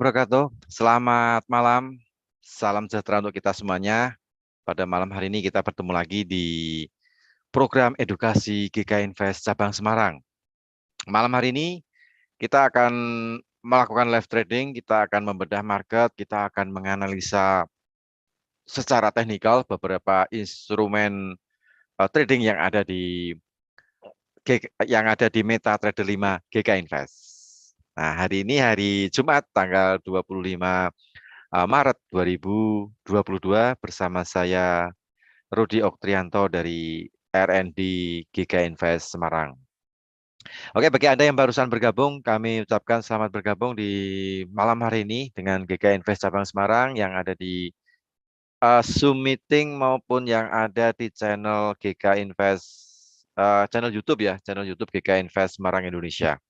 wabarakatuh. Selamat malam. Salam sejahtera untuk kita semuanya. Pada malam hari ini kita bertemu lagi di program edukasi GK Invest Cabang Semarang. Malam hari ini kita akan melakukan live trading, kita akan membedah market, kita akan menganalisa secara teknikal beberapa instrumen trading yang ada di MetaTrader 5 GK Invest. Nah, hari ini hari Jumat tanggal 25 Maret 2022 bersama saya Rudi Oktrianto dari RND GK Invest Semarang. Oke, bagi Anda yang barusan bergabung, kami ucapkan selamat bergabung di malam hari ini dengan GK Invest Cabang Semarang yang ada di Zoom meeting maupun yang ada di channel GK Invest, channel YouTube ya, channel YouTube GK Invest Semarang Indonesia.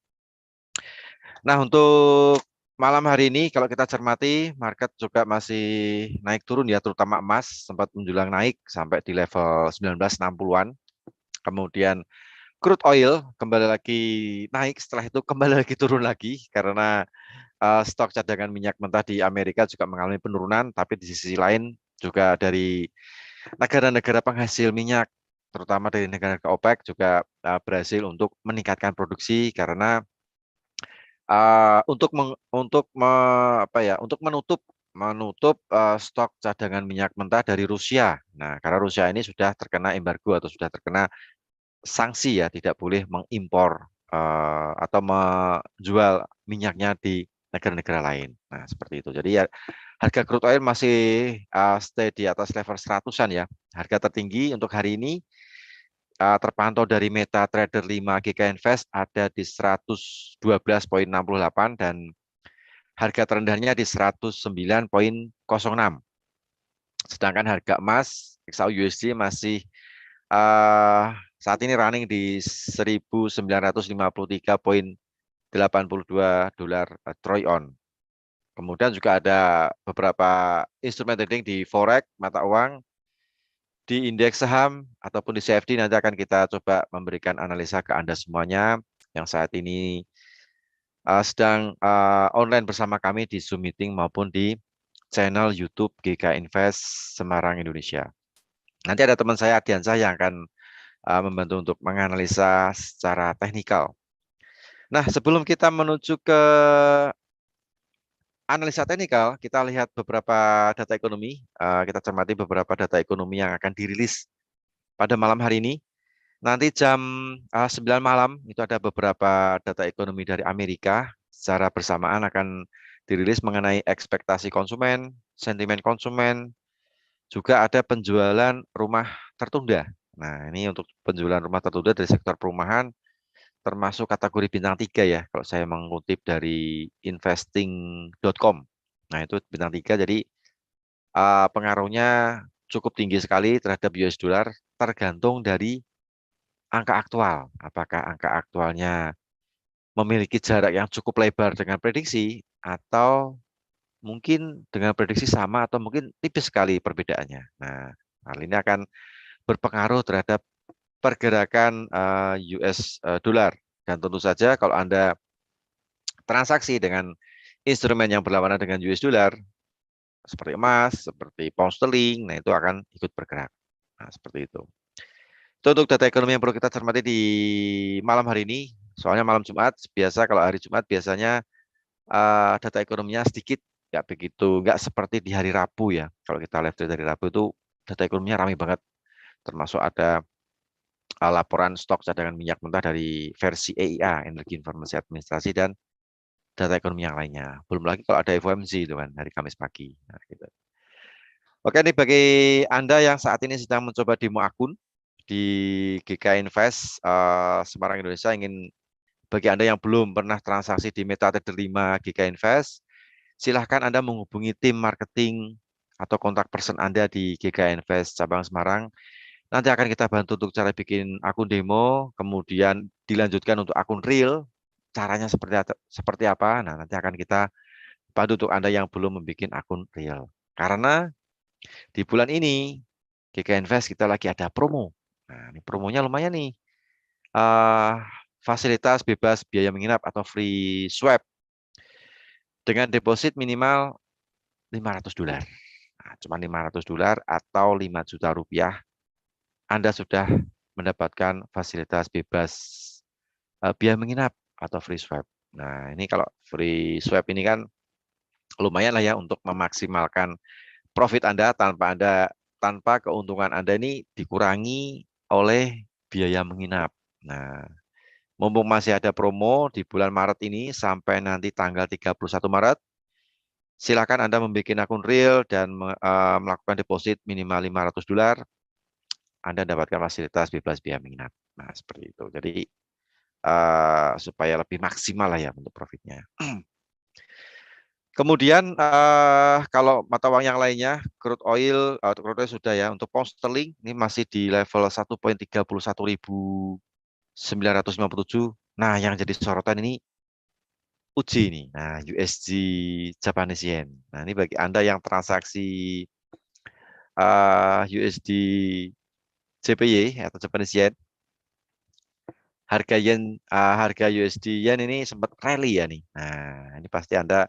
Nah, untuk malam hari ini kalau kita cermati market juga masih naik turun ya, terutama emas sempat menjulang naik sampai di level 1960-an. Kemudian crude oil kembali lagi naik, setelah itu kembali lagi turun lagi karena stok cadangan minyak mentah di Amerika juga mengalami penurunan, tapi di sisi lain juga dari negara-negara penghasil minyak terutama dari negara OPEC juga berhasil untuk meningkatkan produksi karena untuk menutup stok cadangan minyak mentah dari Rusia. Nah, karena Rusia ini sudah terkena embargo atau sudah terkena sanksi ya, tidak boleh mengimpor atau menjual minyaknya di negara-negara lain. Nah, seperti itu. Jadi ya harga crude oil masih stay di atas level 100-an ya. Harga tertinggi untuk hari ini terpantau dari MetaTrader 5 GK Invest ada di 112,68 dan harga terendahnya di 109,06. Sedangkan harga emas XAU USD masih saat ini running di 1.953,82 dolar troy on. Kemudian juga ada beberapa instrumen trading di forex mata uang, di indeks saham ataupun di CFD. Nanti akan kita coba memberikan analisa ke Anda semuanya yang saat ini sedang online bersama kami di Zoom meeting maupun di channel YouTube GK Invest Semarang Indonesia. Nanti ada teman saya Ardiansah yang akan membantu untuk menganalisa secara teknikal. Nah, sebelum kita menuju ke analisa teknikal, kita lihat beberapa data ekonomi. Kita cermati beberapa data ekonomi yang akan dirilis pada malam hari ini. Nanti jam 9 malam itu ada beberapa data ekonomi dari Amerika secara bersamaan akan dirilis mengenai ekspektasi konsumen, sentimen konsumen, juga ada penjualan rumah tertunda. Nah, ini untuk penjualan rumah tertunda dari sektor perumahan termasuk kategori bintang 3 ya, kalau saya mengutip dari investing.com. Nah, itu bintang 3, jadi pengaruhnya cukup tinggi sekali terhadap US dollar tergantung dari angka aktual. Apakah angka aktualnya memiliki jarak yang cukup lebar dengan prediksi atau mungkin dengan prediksi sama atau mungkin tipis sekali perbedaannya. Nah, hal ini akan berpengaruh terhadap pergerakan US dollar. Dan tentu saja kalau Anda transaksi dengan instrumen yang berlawanan dengan US dollar, seperti emas, seperti pound sterling, nah itu akan ikut bergerak. Nah, seperti itu. Itu untuk data ekonomi yang perlu kita cermati di malam hari ini. Soalnya malam Jumat, biasa kalau hari Jumat biasanya data ekonominya sedikit, nggak seperti di hari Rabu ya. Kalau kita live dari Rabu itu data ekonominya ramai banget. Termasuk ada laporan stok cadangan minyak mentah dari versi EIA, Energi Informasi Administrasi, dan data ekonomi yang lainnya. Belum lagi kalau ada FOMC itu kan, hari Kamis pagi. Nah, gitu. Oke, ini bagi Anda yang saat ini sedang mencoba demo akun di GK Invest Semarang Indonesia, bagi Anda yang belum pernah transaksi di MetaTrader 5 GK Invest, silahkan Anda menghubungi tim marketing atau kontak person Anda di GK Invest Cabang Semarang. Nanti akan kita bantu untuk cara bikin akun demo, kemudian dilanjutkan untuk akun real, caranya seperti apa. Nah, nanti akan kita bantu untuk Anda yang belum membuat akun real. Karena di bulan ini, GK Invest kita lagi ada promo. Nah, ini promonya lumayan nih. Fasilitas bebas biaya menginap atau free swap dengan deposit minimal $500. Nah, cuma $500 atau 5 juta rupiah, Anda sudah mendapatkan fasilitas bebas biaya menginap atau free swap. Nah, ini kalau free swap ini kan lumayan lah ya untuk memaksimalkan profit Anda tanpa keuntungan Anda ini dikurangi oleh biaya menginap. Nah, mumpung masih ada promo di bulan Maret ini sampai nanti tanggal 31 Maret, silakan Anda membuat akun real dan melakukan deposit minimal $500. Anda dapatkan fasilitas bebas biaya menginap. Nah, seperti itu. Jadi supaya lebih maksimal lah ya untuk profitnya. Kemudian kalau mata uang yang lainnya, crude oil sudah ya. Untuk pound sterling ini masih di level 1.31957. Nah, yang jadi sorotan ini UJ ini. Nah, USD Japanese Yen. Nah, ini bagi Anda yang transaksi USD JPY atau Japanese Yen, harga USD Yen ini sempat rally ya nih. Nah, ini pasti Anda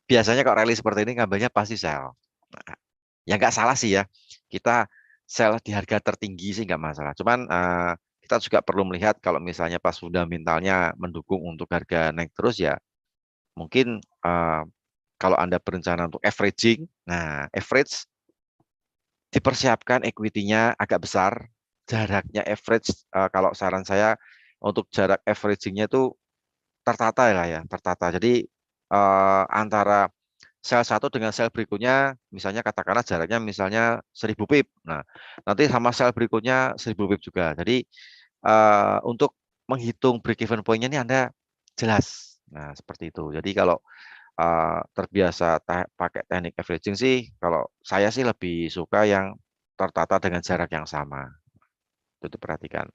biasanya kalau rally seperti ini ngambilnya pasti sell. Nah, ya nggak salah sih ya. Kita sell di harga tertinggi sih nggak masalah. Cuman kita juga perlu melihat kalau misalnya pas fundamentalnya mendukung untuk harga naik terus ya, mungkin kalau Anda berencana untuk averaging, nah average dipersiapkan equity-nya agak besar, jaraknya average kalau saran saya untuk jarak averaging-nya itu tertata lah ya, tertata. Jadi antara sel satu dengan sel berikutnya, misalnya katakanlah jaraknya misalnya 1000 pip. Nah, nanti sama sel berikutnya 1000 pip juga. Jadi untuk menghitung break even point-nya ini Anda jelas. Nah, seperti itu. Jadi kalau terbiasa pakai teknik averaging sih, kalau saya sih lebih suka yang tertata dengan jarak yang sama. Itu diperhatikan.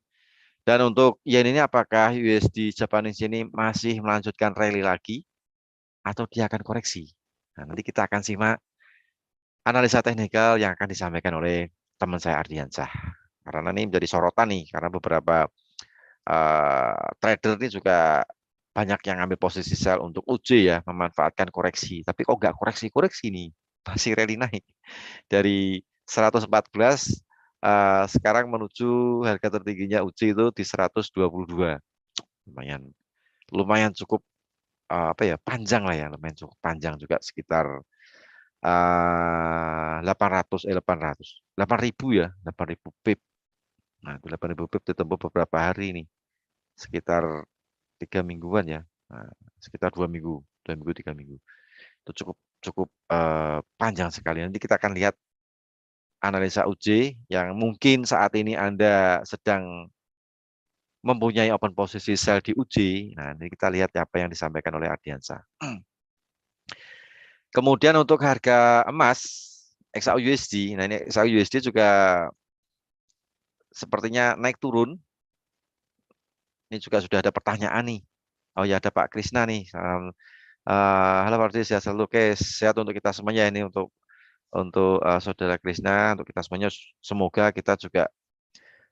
Dan untuk yen ini apakah USD Japanese ini masih melanjutkan rally lagi atau dia akan koreksi? Nah, nanti kita akan simak analisa teknikal yang akan disampaikan oleh teman saya Ardiansyah. Karena ini menjadi sorotan nih, karena beberapa trader ini juga banyak yang ambil posisi sell untuk UJ ya, memanfaatkan koreksi. Tapi kok nggak koreksi-koreksi nih, masih rally naik dari 114 sekarang menuju harga tertingginya UJ itu di 122. Lumayan, lumayan cukup apa ya, panjang lah ya, lumayan cukup panjang juga sekitar 8.000 ya, 8.000 pip. Nah, 8.000 pip ditempuh beberapa hari nih, sekitar 3 mingguan ya, nah, sekitar 2 minggu, 2 minggu 3 minggu. Itu cukup cukup panjang sekali. Nanti kita akan lihat analisa UJ yang mungkin saat ini Anda sedang mempunyai open posisi sell di UJ. Nah, ini kita lihat apa yang disampaikan oleh Ardiansyah. Kemudian untuk harga emas XAUUSD, nah ini XAUUSD juga sepertinya naik turun. Ini juga sudah ada pertanyaan nih. Oh ya, ada Pak Krisna nih. Halo Pak Krisna, selalu sehat untuk kita semuanya ini untuk Saudara Krisna, untuk kita semuanya. Semoga kita juga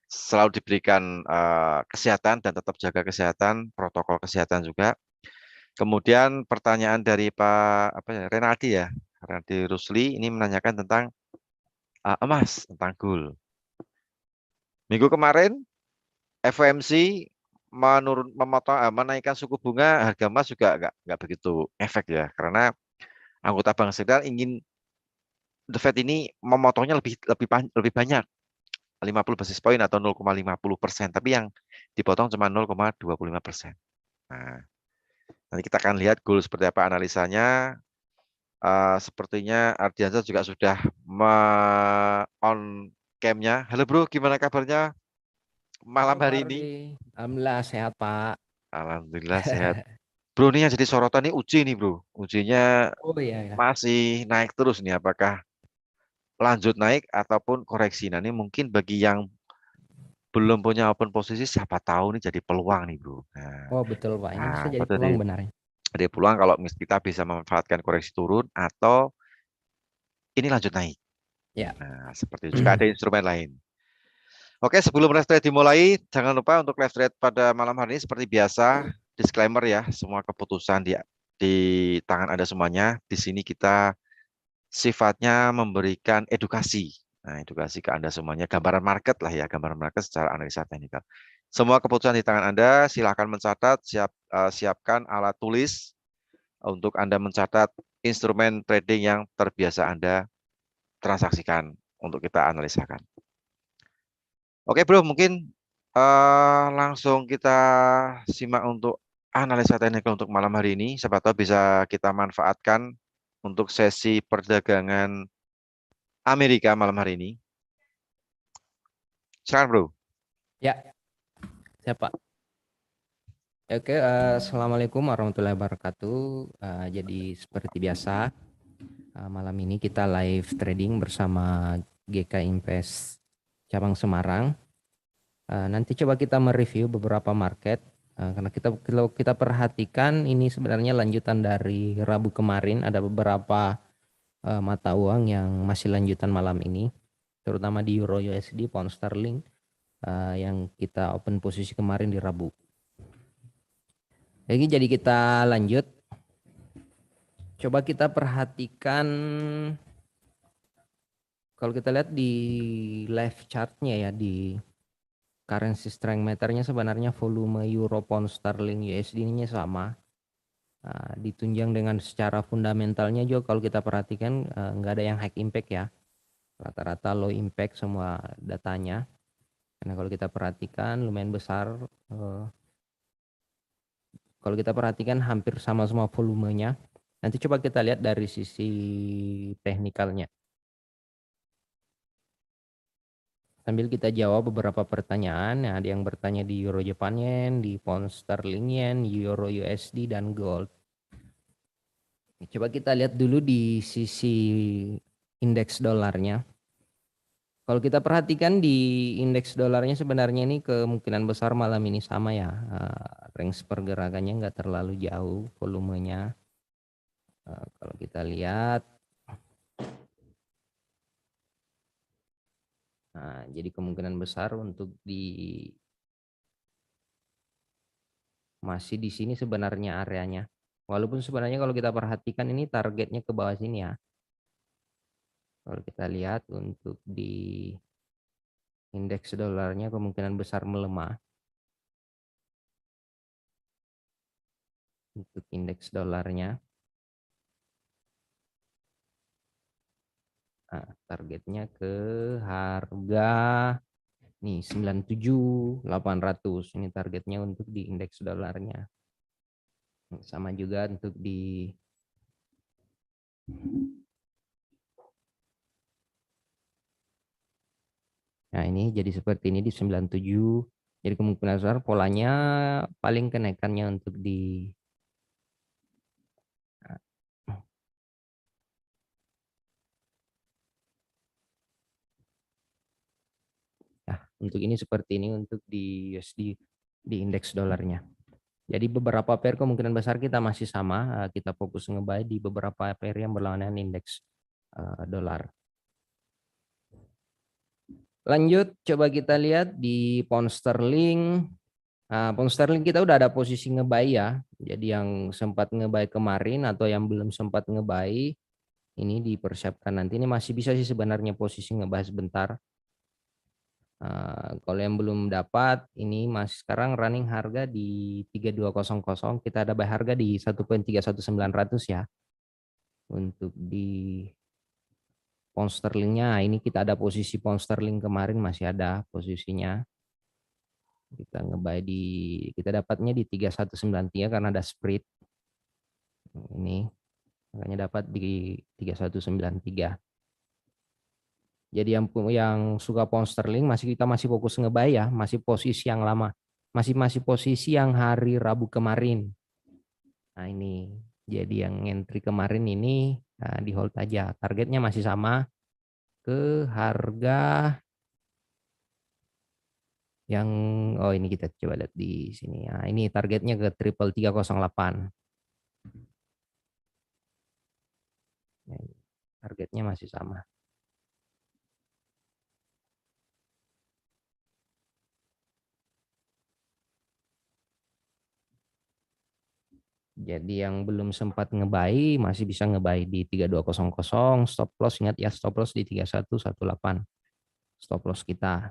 selalu diberikan kesehatan dan tetap jaga kesehatan, protokol kesehatan juga. Kemudian pertanyaan dari Pak Renaldi ya, Renaldi Rusli ini menanyakan tentang emas, tentang gold. Minggu kemarin FOMC menaikkan suku bunga, harga emas juga nggak begitu efek ya, karena anggota Bank Sentral ingin The Fed ini memotongnya lebih banyak, 50 basis point atau 0,50%, tapi yang dipotong cuma 0,25%. Nah, nanti kita akan lihat gold seperti apa analisanya. Sepertinya Ardiansyah juga sudah on cam-nya. Halo bro, gimana kabarnya malam Halo Pak hari ini? Rudi, alhamdulillah sehat Pak. Alhamdulillah sehat. Bro, ini yang jadi sorotan nih uji nih bro. Ujinya Oh iya ya. masih naik terus nih. Apakah lanjut naik ataupun koreksi? Nah ini mungkin bagi yang belum punya open posisi, siapa tahu nih jadi peluang nih bro. Oh betul Pak, ini bisa jadi Jadi peluang benarnya. ada peluang kalau kita bisa memanfaatkan koreksi turun atau ini lanjut naik. Ya. Nah, seperti itu. Juga ada instrumen lain. Oke, sebelum live trade dimulai, jangan lupa untuk live trade pada malam hari ini seperti biasa, disclaimer ya, semua keputusan di tangan Anda semuanya. Di sini kita sifatnya memberikan edukasi. Nah, edukasi ke Anda semuanya, gambaran market lah ya, gambaran market secara analisa teknikal. Semua keputusan di tangan Anda, silakan mencatat, siapkan alat tulis untuk Anda mencatat instrumen trading yang terbiasa Anda transaksikan untuk kita analisakan. Oke bro, mungkin langsung kita simak untuk analisa teknikal untuk malam hari ini. Siapa tahu bisa kita manfaatkan untuk sesi perdagangan Amerika malam hari ini. Silakan bro. Ya, siapa? Oke, assalamualaikum warahmatullahi wabarakatuh. Jadi seperti biasa, malam ini kita live trading bersama GK Invest cabang Semarang. Nanti coba kita mereview beberapa market, karena kalau kita perhatikan ini sebenarnya lanjutan dari Rabu kemarin. Ada beberapa mata uang yang masih lanjutan malam ini, terutama di Euro USD, Pound Sterling, yang kita open posisi kemarin di Rabu. Jadi kita lanjut. Coba kita perhatikan, kalau kita lihat di live chartnya ya, di currency strength meternya sebenarnya volume Euro Pound Sterling USD-nya sama. Ditunjang dengan secara fundamentalnya juga kalau kita perhatikan nggak ada yang high impact ya. Rata-rata low impact semua datanya. Karena kalau kita perhatikan lumayan besar. Kalau kita perhatikan hampir sama semua volumenya. Nanti coba kita lihat dari sisi teknikalnya. Sambil kita jawab beberapa pertanyaan. Ada yang bertanya di Euro Japan Yen, di Pound Sterling Yen, Euro USD, dan Gold. Coba kita lihat dulu di sisi indeks dolarnya. Kalau kita perhatikan di indeks dolarnya sebenarnya ini kemungkinan besar malam ini sama ya. Range pergerakannya nggak terlalu jauh volumenya. Kalau kita lihat, jadi kemungkinan besar untuk masih di sini sebenarnya areanya. Walaupun sebenarnya kalau kita perhatikan ini targetnya ke bawah sini ya. Kalau kita lihat untuk di indeks dolarnya kemungkinan besar melemah. Untuk indeks dolarnya. Targetnya ke harga nih 97.800. Ini targetnya untuk di indeks dolarnya. Sama juga untuk di Nah, ini jadi seperti ini di 97. Jadi kemungkinan besar polanya paling kenaikannya untuk di untuk ini seperti ini untuk di USD di indeks dolarnya. Jadi beberapa pair kemungkinan besar kita masih sama, kita fokus nge-buy di beberapa pair yang berlawanan indeks dolar. Lanjut, coba kita lihat di pound sterling. Pound sterling kita udah ada posisi nge-buy ya. Jadi yang sempat nge-buy kemarin atau yang belum sempat nge-buy, ini dipersiapkan nanti. Ini masih bisa sih sebenarnya posisi nge-buy sebentar. Kalau yang belum dapat, ini masih sekarang running harga di 3200. Kita ada buy harga di 1.31900 ya. Untuk di pound sterlingnya, ini kita ada posisi pound sterling kemarin masih ada posisinya. Kita ngebuy kita dapatnya di 3193 karena ada spread. Ini makanya dapat di 3193. Jadi yang suka pound sterling kita masih fokus ngebuy ya, masih posisi yang lama. Masih posisi yang hari Rabu kemarin. Nah, ini jadi yang entry kemarin ini di hold aja. Targetnya masih sama ke harga yang ini kita coba lihat di sini. Nah, ini targetnya ke triple 308. Nah, targetnya masih sama. Jadi yang belum sempat ngebuy masih bisa ngebuy di 3200, stop loss ingat ya, stop loss di 3118. Stop loss kita.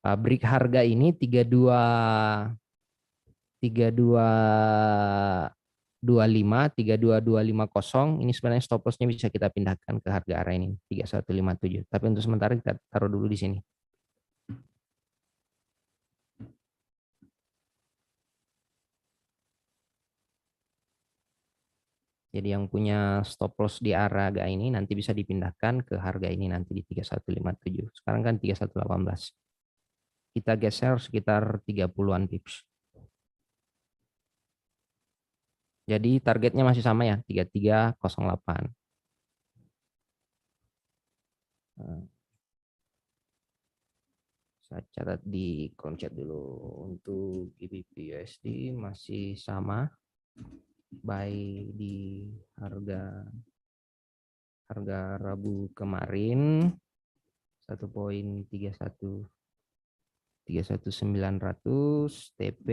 Break harga ini 3225 ini sebenarnya stop lossnya bisa kita pindahkan ke harga area ini 3157. Tapi untuk sementara kita taruh dulu di sini. Jadi yang punya stop loss di area ini nanti bisa dipindahkan ke harga ini nanti di 3157. Sekarang kan 3118. Kita geser sekitar 30-an pips. Jadi targetnya masih sama ya, 3308. Saya catat di kolom dulu. Untuk GBP USD masih sama. Buy di harga Rabu kemarin 1.31900, TP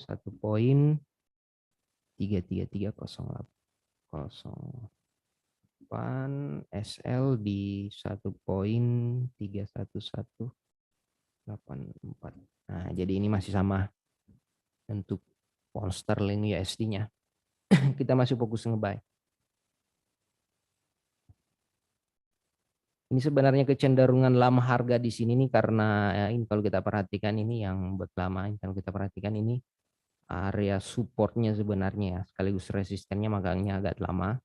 1.33308, SL di 1.31184. Nah, jadi ini masih sama untuk pound sterling USD-nya. Kita masih fokus nge-buy. Ini sebenarnya kecenderungan lama harga di sini nih karena ya, ini kalau kita perhatikan ini yang buat lama, kalau kita perhatikan ini area supportnya sebenarnya ya, sekaligus resistennya makanya agak lama.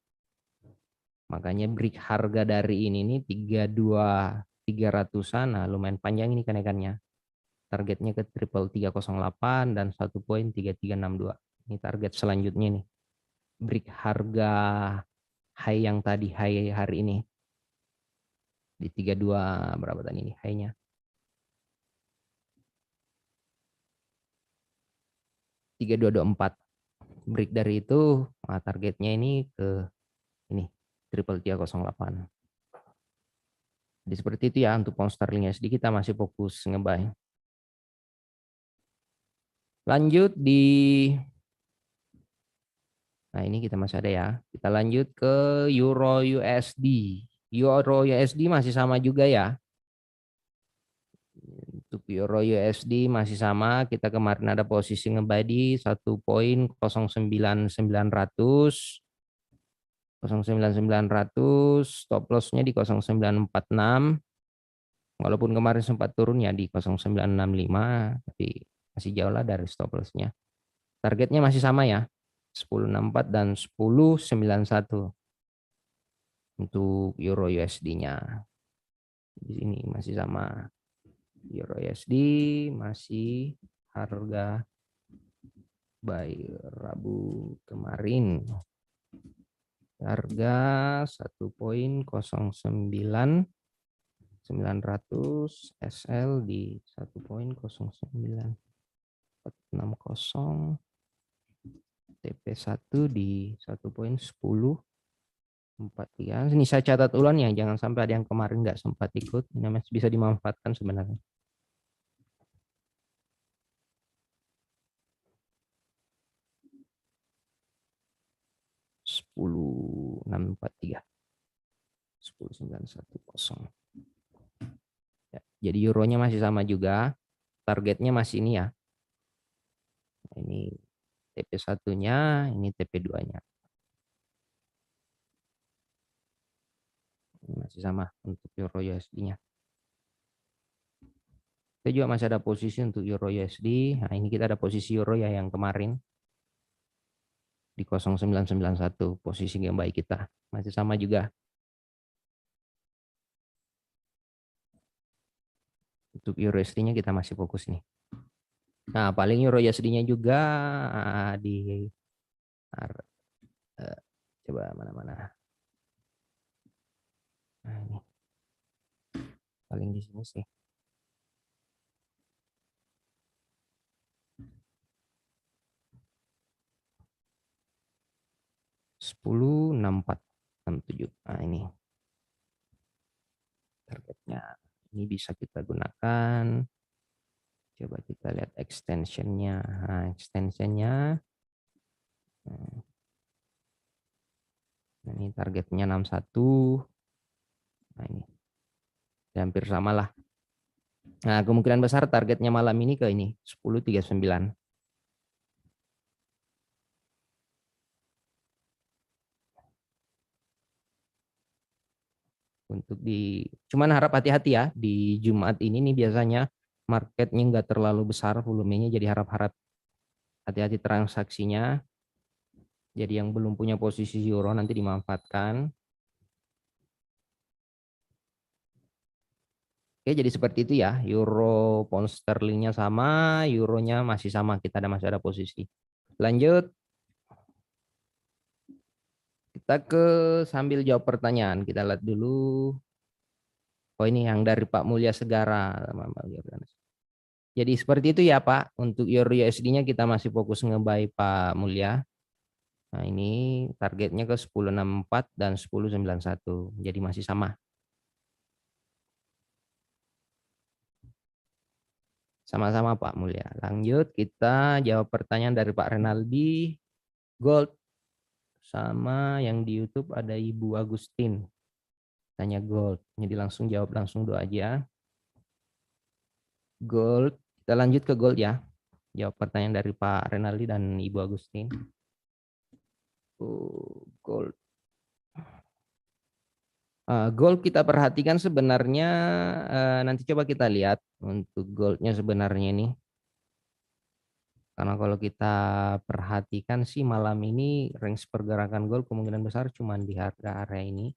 Makanya break harga dari ini nih 32300-an, nah lumayan panjang ini kenaikannya. Targetnya ke triple 308 dan 1.3362. Ini target selanjutnya nih. Break harga high yang tadi high hari ini di 32 berapa tadi ini high-nya. Tiga dua empat. Break dari itu targetnya ini ke ini triple 308. Jadi seperti itu ya untuk pound sterling USD kita masih fokus ngebuy. Lanjut di Nah, ini kita masih ada ya. Kita lanjut ke Euro USD. Euro USD masih sama juga ya. Untuk Euro USD masih sama. Kita kemarin ada posisi ngebuy di 1.09900. 09900, stop loss-nya di 0946. Walaupun kemarin sempat turun ya di 0965, tapi masih jauh lah dari stop loss-nya. Targetnya masih sama ya, 1064 dan 1091 untuk Euro USD-nya. Di sini masih sama. Euro USD masih harga buy Rabu kemarin. Harga 1.09900 SL di 1.09460, TP1 di 1.1043. Ini saya catat ulang ya, jangan sampai ada yang kemarin nggak sempat ikut. Ini masih bisa dimanfaatkan sebenarnya. Sepuluh enam empat tiga, 10910. Ya, jadi euronya masih sama juga, targetnya masih ini ya. Nah, ini TP1-nya, ini TP2-nya. Ini masih sama untuk euro USD-nya. Kita juga masih ada posisi untuk euro USD. Nah, ini kita ada posisi euro ya yang kemarin di 0991, posisi yang baik kita. Masih sama juga. Untuk euro USD-nya kita masih fokus nih. Nah, paling euro USD-nya juga di coba mana-mana. Nah, ini paling di sini sih. Sepuluh enam empat enam tujuh. Nah, ini targetnya. Ini bisa kita gunakan. Coba kita lihat extensionnya. Nah, extensionnya Nah, ini targetnya 61. Nah, ini hampir sama lah. Nah, kemungkinan besar targetnya malam ini ke ini 10.39. Untuk cuman harap hati-hati ya di Jumat ini nih biasanya marketnya nggak terlalu besar volumenya, jadi harap-harap hati-hati transaksinya. Jadi yang belum punya posisi euro nanti dimanfaatkan. Oke, jadi seperti itu ya. Euro pound sterlingnya sama, euronya masih sama. Kita masih ada posisi. Lanjut, kita sambil jawab pertanyaan. Kita lihat dulu. Oh, ini yang dari Pak Mulya Segara. Jadi seperti itu ya Pak. Untuk Euro USD-nya kita masih fokus ngebuy Pak Mulya. Nah, ini targetnya ke 10.64 dan 10.91. Jadi masih sama. Sama-sama Pak Mulya. Lanjut, kita jawab pertanyaan dari Pak Renaldi. Gold sama yang di YouTube ada Ibu Agustin. Tanya gold. Jadi langsung jawab langsung doa aja. Gold. Kita lanjut ke gold ya. Jawab pertanyaan dari Pak Renaldi dan Ibu Agustin. Gold. Gold kita perhatikan sebenarnya nanti coba kita lihat untuk goldnya sebenarnya ini. Karena kalau kita perhatikan sih malam ini range pergerakan gold kemungkinan besar cuma di harga area ini.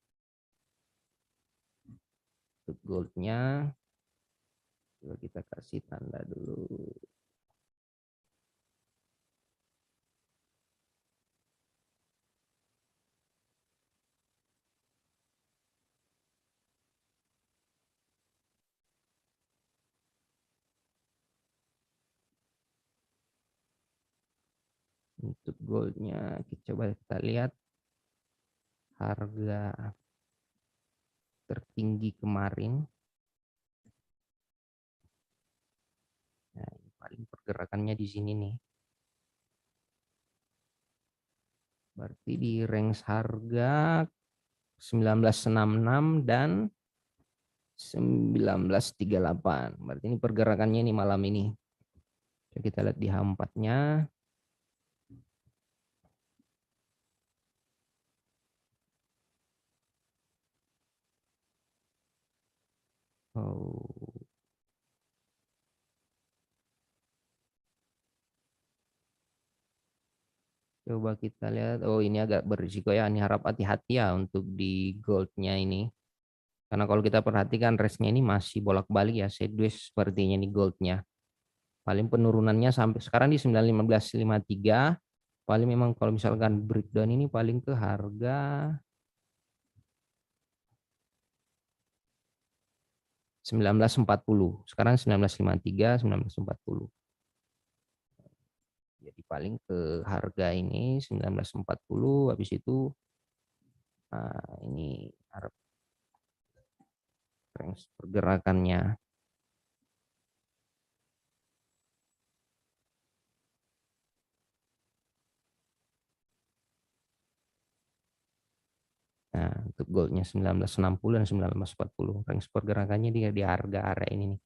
Untuk goldnya coba kita kasih tanda dulu. Untuk goldnya coba kita lihat harga tertinggi kemarin. Nah, paling pergerakannya di sini nih. Berarti di range harga 1966 dan 1938. Berarti ini pergerakannya nih malam ini. Kita lihat di H4-nya. Oh. Coba kita lihat. Oh, ini agak berisiko ya. Ini harap hati-hati ya untuk di goldnya ini. Karena kalau kita perhatikan range-nya ini masih bolak-balik ya. Sideways sepertinya di goldnya. Paling penurunannya sampai sekarang di 9.1553. Paling memang kalau misalkan breakdown ini paling ke harga 1940. Sekarang 1953, 1940. Jadi paling ke harga ini 1940, habis itu ini harap range pergerakannya. Nah, untuk goldnya 1960 dan 1940. Range pergerakannya di harga area ini nih.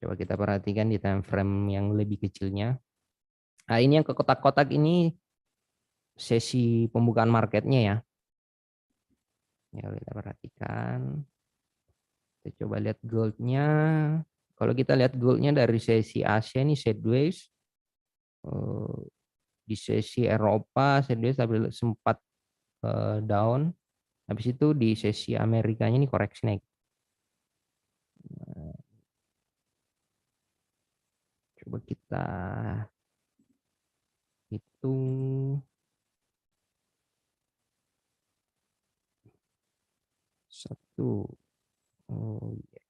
Coba kita perhatikan di time frame yang lebih kecilnya. Nah, ini yang ke kotak-kotak ini sesi pembukaan marketnya ya. Ya, kita perhatikan. Kita coba lihat goldnya. Kalau kita lihat goldnya dari sesi Asia ini sideways. Di sesi Eropa sideways tapi sempat down. Habis itu di sesi Amerikanya ini koreksi naik. Coba kita hitung. Satu. Oh, iya.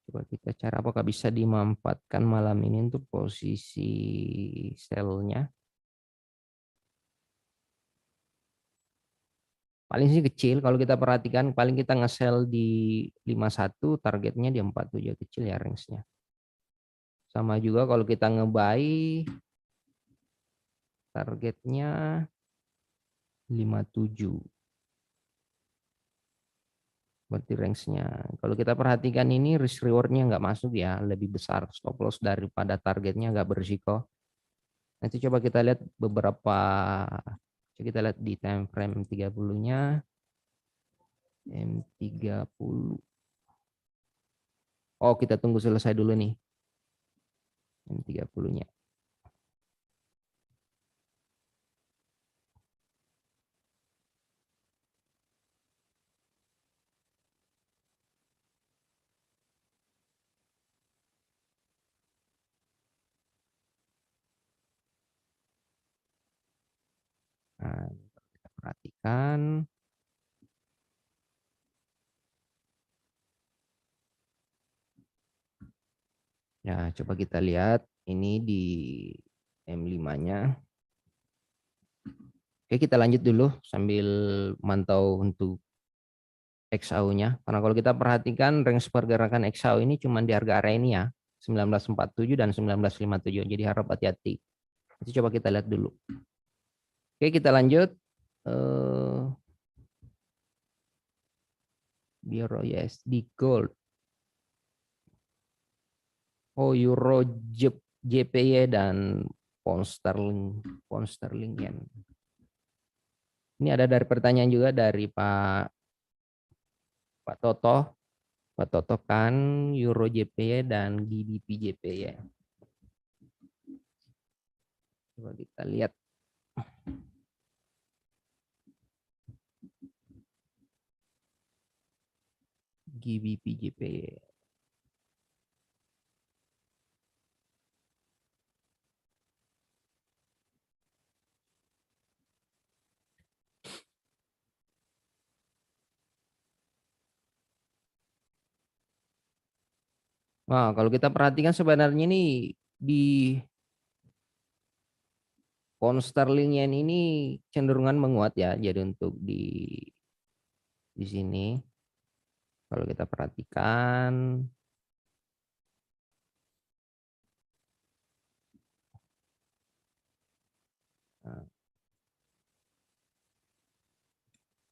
Coba kita cari apakah bisa dimanfaatkan malam ini untuk posisi sell-nya. paling sih kecil. Kalau kita perhatikan paling kita nge-sell di 51, targetnya di 47, kecil ya range-nya. Sama juga kalau kita nge-buy, targetnya 57. Berarti range-nya. Kalau kita perhatikan ini risk reward-nya nggak masuk ya, lebih besar stop loss daripada targetnya, nggak berisiko. Nanti coba kita lihat beberapa, coba kita lihat di time frame 30-nya. M30. Oh, kita tunggu selesai dulu nih. M30-nya. Nah, kita perhatikan. Ya, coba kita lihat ini di M5-nya. Oke, kita lanjut dulu sambil mantau untuk XAU-nya. Karena kalau kita perhatikan range pergerakan XAU ini cuma di harga area ini ya, 1947 dan 1957. Jadi harap hati-hati. Nanti coba kita lihat dulu. Oke, kita lanjut. Euro USD Gold. Oh, Euro JPY dan Pound Sterling Yen. Ini ada dari pertanyaan juga dari Pak Toto. Pak Toto kan Euro JPY dan GBP JPY. Coba kita lihat. GBP JPY. Nah, kalau kita perhatikan sebenarnya ini di pound sterling yen ini cenderungan menguat ya. Jadi untuk di sini kalau kita perhatikan,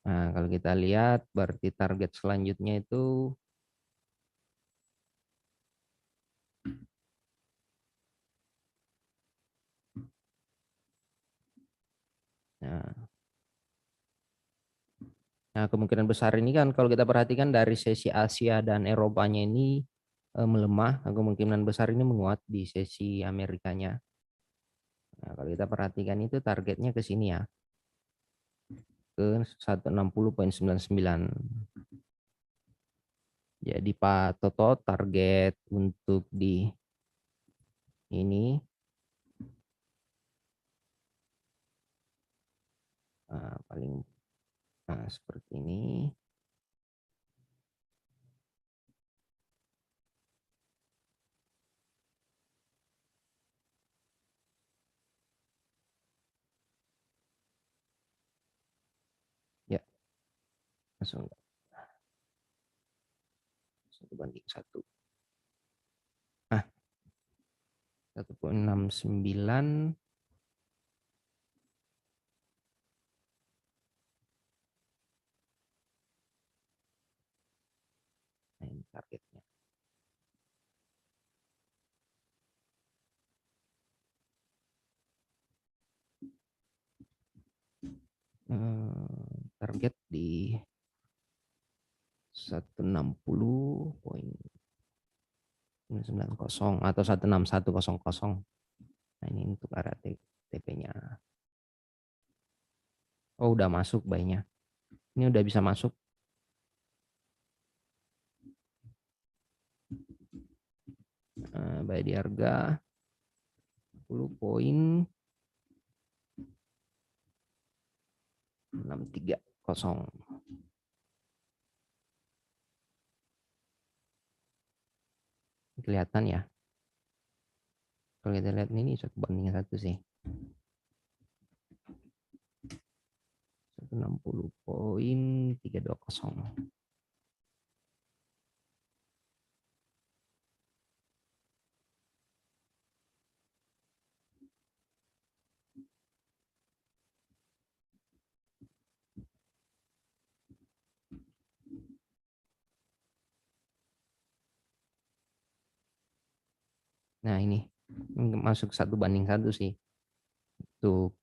nah kalau kita lihat berarti target selanjutnya itu nah, Nah, kemungkinan besar ini kan kalau kita perhatikan dari sesi Asia dan Eropanya ini melemah, kemungkinan besar ini menguat di sesi Amerikanya. Nah, kalau kita perhatikan itu targetnya ke sini ya, ke 160,99. Jadi Pak Toto target untuk di ini paling seperti ini. Ya, langsung 1:1. Nah, 1,69. Nah, ini targetnya. Target di 160,90 atau 16100. Nah, ini untuk area TP-nya. Oh, udah masuk buy-nya. Ini udah bisa masuk. Buy di harga 10,630. Kelihatan ya. Kalau kita lihat ini 1:1 sih. 160.320. Nah ini masuk 1:1 sih untuk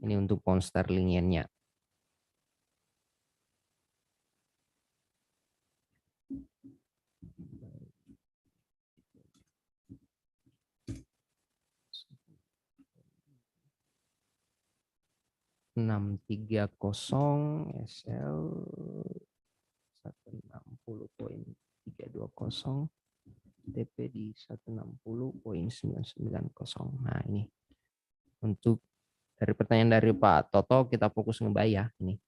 ini untuk pound sterling yen-nya. $630 SL 160.320 TP di 160.990. Nah ini untuk dari pertanyaan dari Pak Toto, kita fokus ngebay ya ini.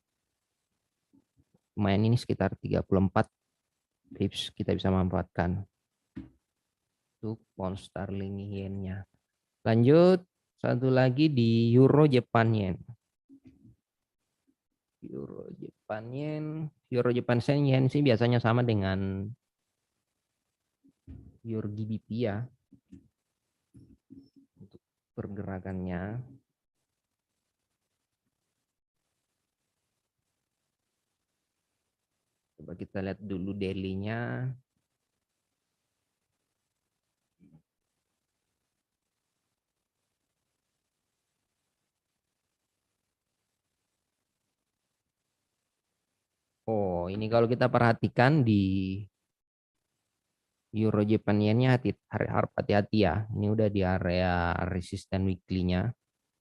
Lumayan ini sekitar 34 pips kita bisa manfaatkan untuk pound sterling yen-nya. Lanjut satu lagi di euro Japan yen. Euro Japan yen sih biasanya sama dengan euro GBP ya untuk pergerakannya. Coba kita lihat dulu daily-nya. Oh, ini kalau kita perhatikan di euro Japan yen-nya harap hati-hati ya. Ini udah di area resisten weekly-nya.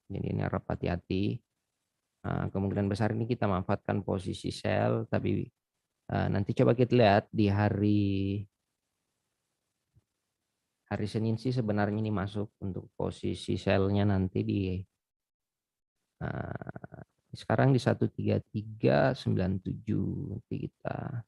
Jadi ini harap hati-hati. Nah, kemungkinan besar ini kita manfaatkan posisi sell, tapi nanti coba kita lihat di hari Senin sih sebenarnya ini masuk untuk posisi sell-nya nanti di sekarang di 13397 nanti kita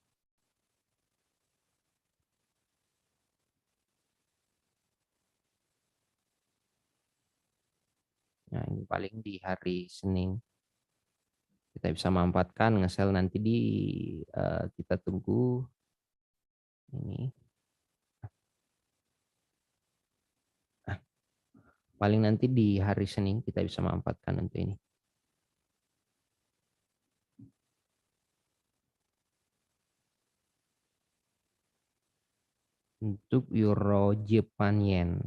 nah ini paling di hari Senin kita bisa manfaatkan nge-sell nanti di kita tunggu ini paling nanti di hari Senin kita bisa manfaatkan untuk ini. Untuk euro Japan yen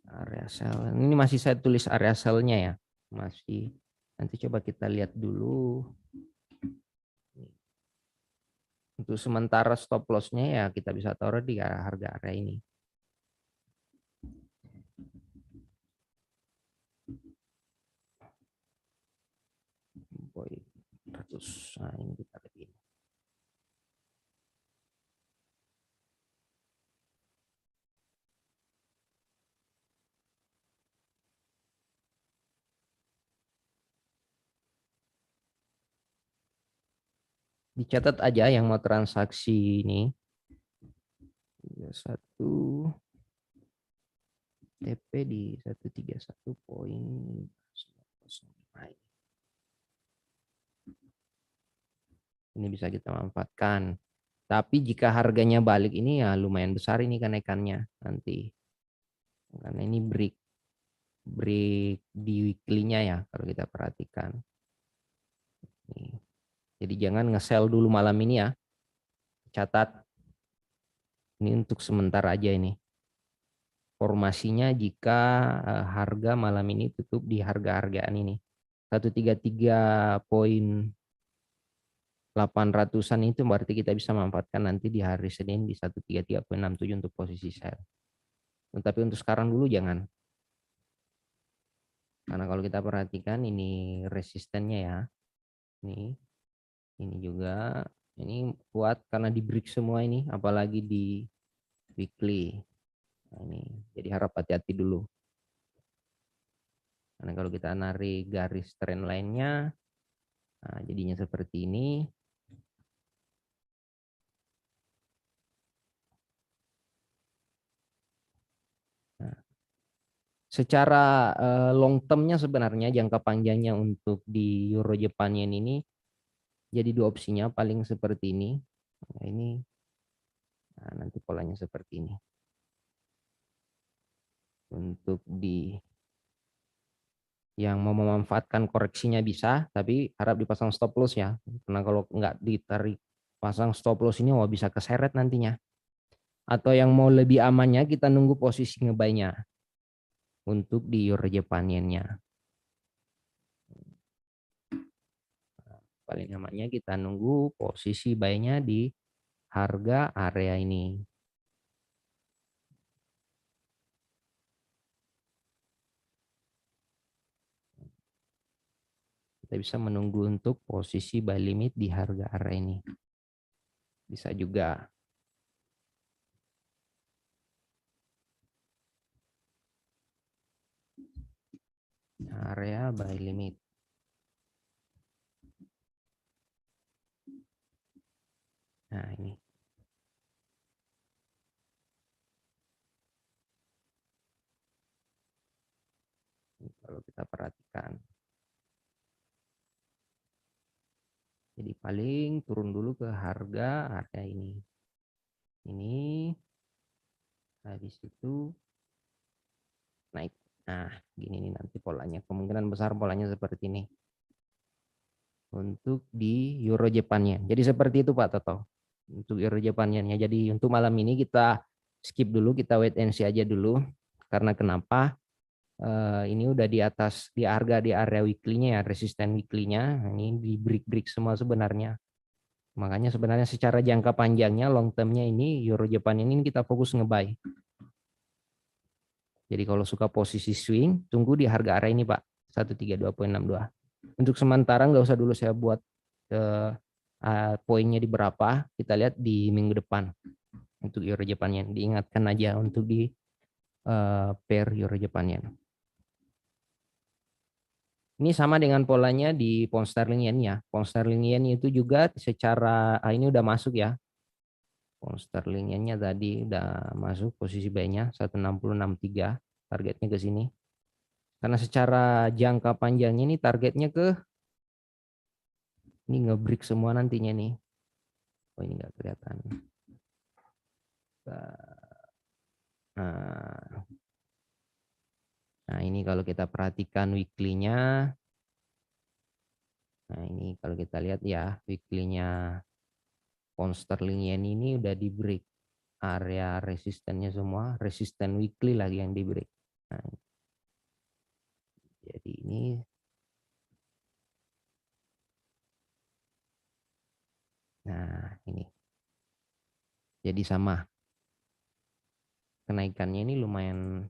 area sell ini masih saya tulis area sell-nya ya, masih nanti coba kita lihat dulu. Untuk sementara stop loss-nya ya kita bisa taruh di harga area ini. Nah ini kita lihat ini. Dicatat aja yang mau transaksi ini. 31 TP di 131.905. Ini bisa kita manfaatkan. Tapi jika harganya balik ini ya lumayan besar ini kenaikannya nanti. Karena ini break di weekly-nya ya kalau kita perhatikan. Nih. Jadi jangan nge-sell dulu malam ini ya. Catat. Ini untuk sementara aja ini. Formasinya jika harga malam ini tutup di harga-hargaan ini. 133.800-an itu berarti kita bisa manfaatkan nanti di hari Senin di 133.67 untuk posisi sell. Tapi untuk sekarang dulu jangan. Karena kalau kita perhatikan ini resistennya ya. Ini juga ini kuat karena di break semua ini apalagi di weekly. Nah, ini jadi harap hati-hati dulu. Karena kalau kita narik garis trend lainnya Nah, jadinya seperti ini. Nah, secara long term-nya sebenarnya jangka panjangnya untuk di Euro Japan Yen ini jadi dua opsinya paling seperti ini. Nah, ini nanti polanya seperti ini. Untuk di yang mau memanfaatkan koreksinya bisa, tapi harap dipasang stop loss ya. Karena kalau nggak ditarik pasang stop loss ini wah bisa keseret nantinya. Atau yang mau lebih amannya kita nunggu posisi ngebuy-nya untuk di Euro Japan Yen-nya. Paling amannya kita nunggu posisi buy-nya di harga area ini. Kita bisa menunggu untuk posisi buy limit di harga area ini. Bisa juga. Area buy limit. Nah, ini. Kalau kita perhatikan. Jadi paling turun dulu ke harga area ini. Ini. Habis itu naik. Nah, gini nih nanti polanya. Kemungkinan besar polanya seperti ini. Untuk di Euro Japan-nya. Jadi seperti itu Pak Toto. Untuk Euro Japan-nya. Jadi untuk malam ini kita skip dulu, kita wait and see aja dulu. Karena kenapa? Ini udah di atas di harga di area weekly-nya ya, resisten weekly-nya. Ini di break-break semua sebenarnya. Makanya sebenarnya secara jangka panjangnya, long term-nya ini Euro Japan ini kita fokus nge-buy. Jadi kalau suka posisi swing, tunggu di harga area ini Pak, 132.62. Untuk sementara nggak usah dulu saya buat poinnya di berapa, kita lihat di minggu depan untuk Euro Japan Yen. Diingatkan aja untuk di pair Euro Japan Yen. Ini sama dengan polanya di pound sterling yen ya. Pound sterling yen itu juga secara ini udah masuk ya. Pound sterling yen-nya tadi udah masuk posisi buy-nya 160.63, targetnya ke sini. Karena secara jangka panjangnya ini targetnya ke ini nge-break semua nantinya nih. Oh ini nggak kelihatan. Nah ini kalau kita perhatikan weekly-nya. Nah ini kalau kita lihat ya weekly-nya pound sterling yen ini udah di break area resistennya semua, resisten weekly lagi yang di break. Nah, jadi ini jadi sama kenaikannya ini lumayan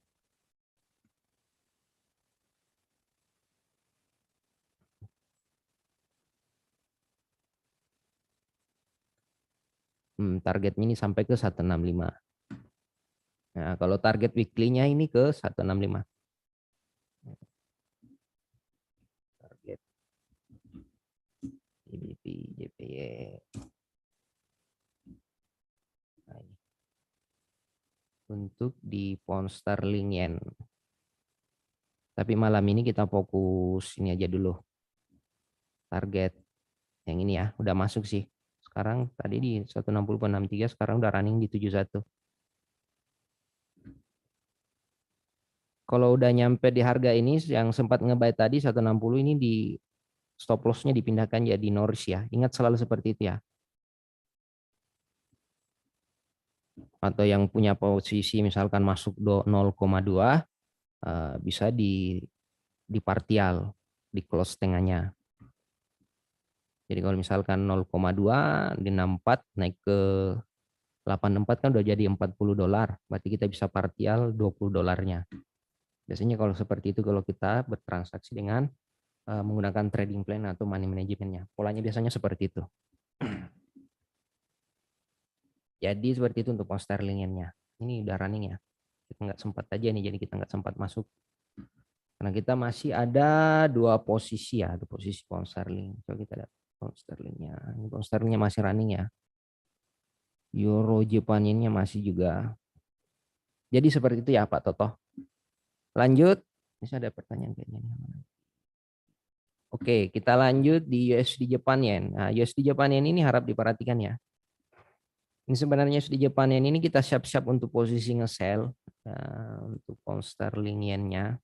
targetnya ini sampai ke 165. Nah, kalau target weekly-nya ini ke 165. Target GBP, JPY. Nah, ini. Untuk di pound sterling yen. Tapi malam ini kita fokus ini aja dulu. Target yang ini ya, udah masuk sih. Sekarang tadi di 160.63, sekarang udah running di 71. Kalau udah nyampe di harga ini yang sempat nge-buy tadi 160 ini di stop loss-nya dipindahkan jadi Norris ya. Ingat selalu seperti itu ya. Atau yang punya posisi misalkan masuk 0,2 bisa di partial, di close tengahnya. Jadi kalau misalkan 0,2 di 64 naik ke 84 kan udah jadi $40. Berarti kita bisa partial $20-nya. Biasanya kalau seperti itu kalau kita bertransaksi dengan menggunakan trading plan atau money managementnya. Polanya biasanya seperti itu. Jadi seperti itu untuk pound sterling yen-nya. Ini udah running ya. Kita nggak sempat aja nih, jadi kita nggak sempat masuk. Karena kita masih ada dua posisi ya, ada posisi pound sterling. Coba kita lihat pound sterlingnya. Ini pound sterlingnya masih running ya. Euro Jepang yen-nya masih juga. Jadi seperti itu ya Pak Toto. Lanjut. Bisa ada pertanyaan kayaknya nih. Oke, kita lanjut di USD Jepang yen. Nah, USD Jepang yen ini harap diperhatikan ya. Ini sebenarnya USD Jepang yen ini kita siap-siap untuk posisi nge-sell untuk pound sterling yen-nya.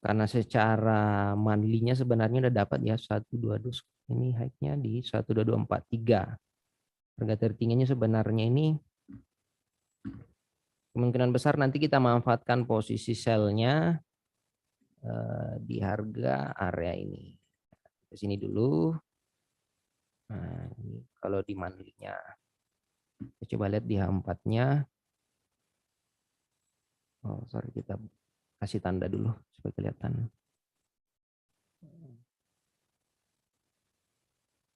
Karena secara monthly-nya sebenarnya udah dapat ya 122, ini high-nya di 12243. Harga tertingginya sebenarnya ini kemungkinan besar nanti kita manfaatkan posisi sell-nya di harga area ini. Ke sini dulu. Nah, ini kalau di monthly-nya. Kita coba lihat di H4-nya. Oh, sorry, kita kasih tanda dulu supaya kelihatan.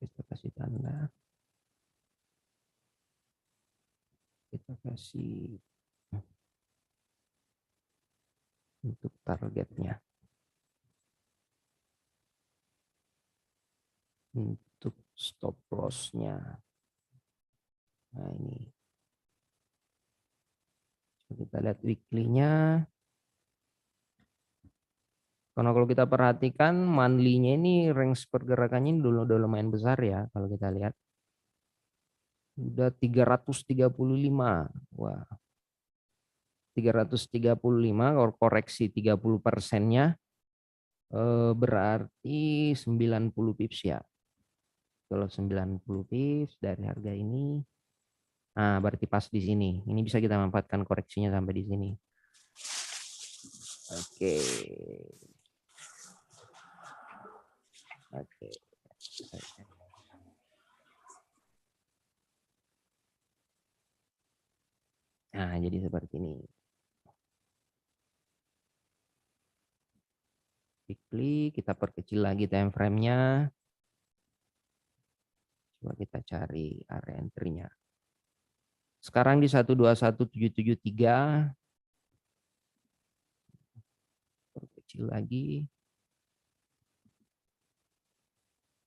Kita kasih tanda. Kita kasih untuk targetnya. Untuk stop loss-nya. Nah, ini. Kita lihat weekly-nya. Karena kalau kita perhatikan monthly-nya ini range pergerakannya ini udah lumayan besar ya kalau kita lihat. Udah 335. Wah. 335 kalau koreksi 30%-nya berarti 90 pips ya. Kalau 90 pips dari harga ini, nah berarti pas di sini. Ini bisa kita manfaatkan koreksinya sampai di sini. Oke. Oke. Nah, jadi seperti ini. Weekly, kita perkecil lagi time frame-nya. Coba kita cari area entry-nya. Sekarang di 121773. Perkecil lagi.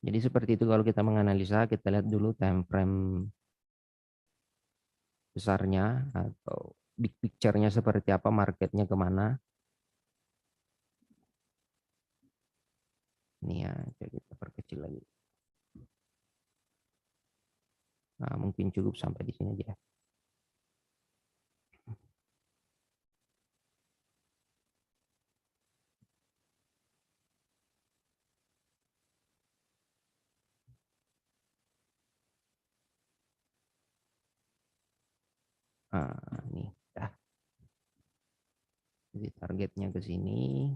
Jadi seperti itu kalau kita menganalisa, kita lihat dulu time frame besarnya atau big picture-nya seperti apa, marketnya kemana. Ini ya, kita perkecil lagi. Nah, mungkin cukup sampai di sini aja. Nah, ini dah. Jadi targetnya ke sini.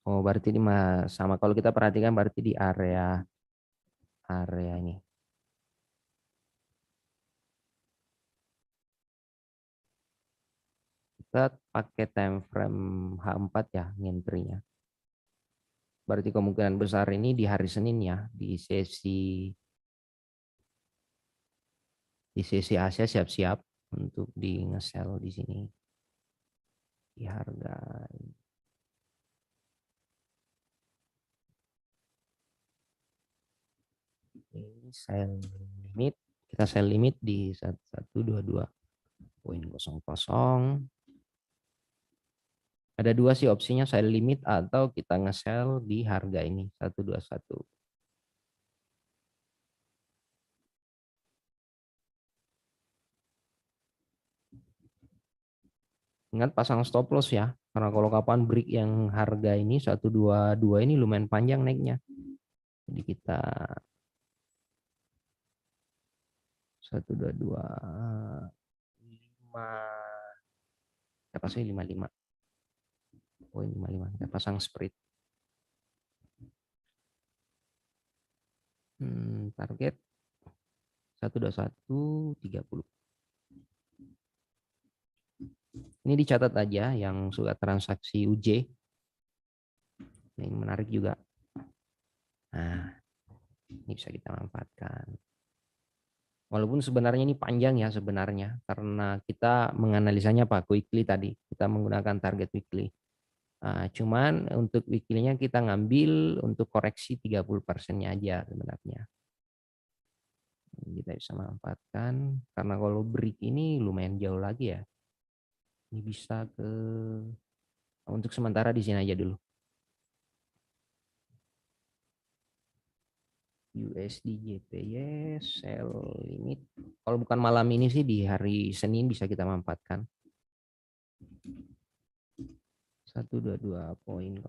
Oh, berarti di sama kalau kita perhatikan berarti di area ini. Kita pakai time frame H4 ya, ngentry-nya. Berarti kemungkinan besar ini di hari Senin ya, di sesi Asia siap-siap untuk di nge-sell di sini di harga ini sell limit, kita sell limit di 1122.00. Ada dua sih opsinya, sell limit atau kita nge-sell di harga ini 121. Ingat pasang stop loss ya, karena kalau kapan break yang harga ini 122 ini lumayan panjang naiknya. Jadi kita 122.5, kita pasang 55. Poin 55, kita pasang spread. Target 121.30. Ini dicatat aja yang suka transaksi UJ. Ini menarik juga. Nah, ini bisa kita manfaatkan. Walaupun sebenarnya ini panjang ya sebenarnya, karena kita menganalisanya Pak weekly tadi. Kita menggunakan target weekly. Nah, cuman untuk weekly-nya kita ngambil untuk koreksi 30%-nya aja sebenarnya. Kita bisa manfaatkan, karena kalau break ini lumayan jauh lagi ya. Ini bisa ke, untuk sementara di sini aja dulu. USD JPY sell limit. Kalau bukan malam ini sih di hari Senin bisa kita manfaatkan. 122.00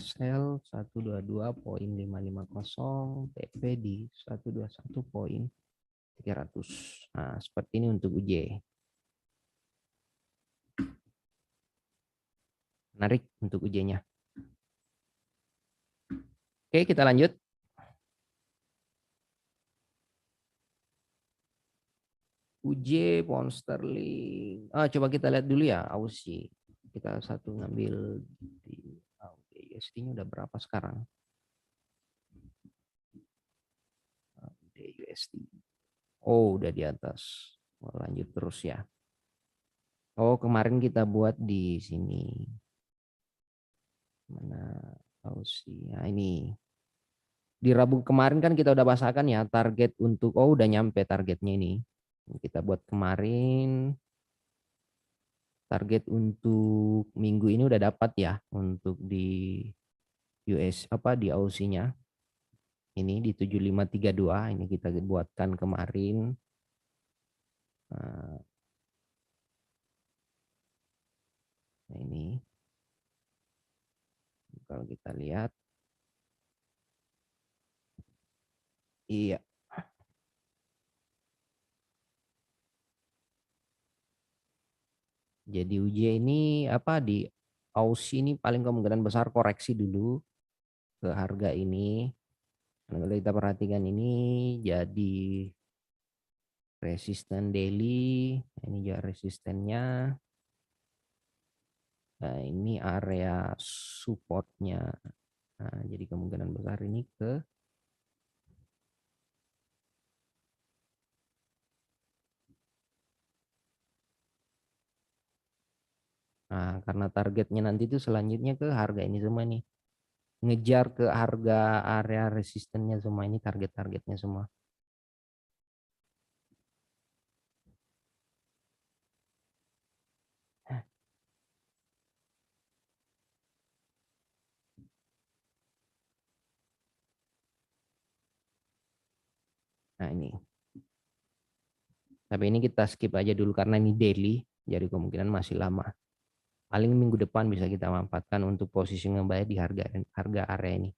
SL 122.550 TP di 121.300. Nah, seperti ini untuk UJ. Menarik untuk UJ-nya. Oke, kita lanjut. UJ pound sterling. Coba kita lihat dulu ya Aussie. Kita satu ngambil di USD-nya udah berapa sekarang? USD. Oh, udah di atas. Mau lanjut terus ya. Oh, kemarin kita buat di sini. Mana Aussie? Nah, ini. Di Rabu kemarin kan kita udah bahasakan ya target untuk, udah nyampe targetnya ini. Kita buat kemarin. Target untuk minggu ini udah dapat ya untuk di di Aussie-nya. Ini di 7532 ini kita buatkan kemarin. Nah, ini kalau kita lihat, iya. Jadi UJ ini di Aussie ini paling kemungkinan besar koreksi dulu ke harga ini. Nah, kalau kita perhatikan ini jadi resisten daily, ini juga resistennya. Nah, ini area supportnya. Nah, jadi kemungkinan besar ini ke karena targetnya nanti itu selanjutnya ke harga ini semua nih. Ngejar ke harga area resistennya semua, ini target-targetnya semua. Nah, ini. Tapi ini kita skip aja dulu karena ini daily, jadi kemungkinan masih lama. Paling minggu depan bisa kita manfaatkan untuk posisi ngebuy di harga area ini.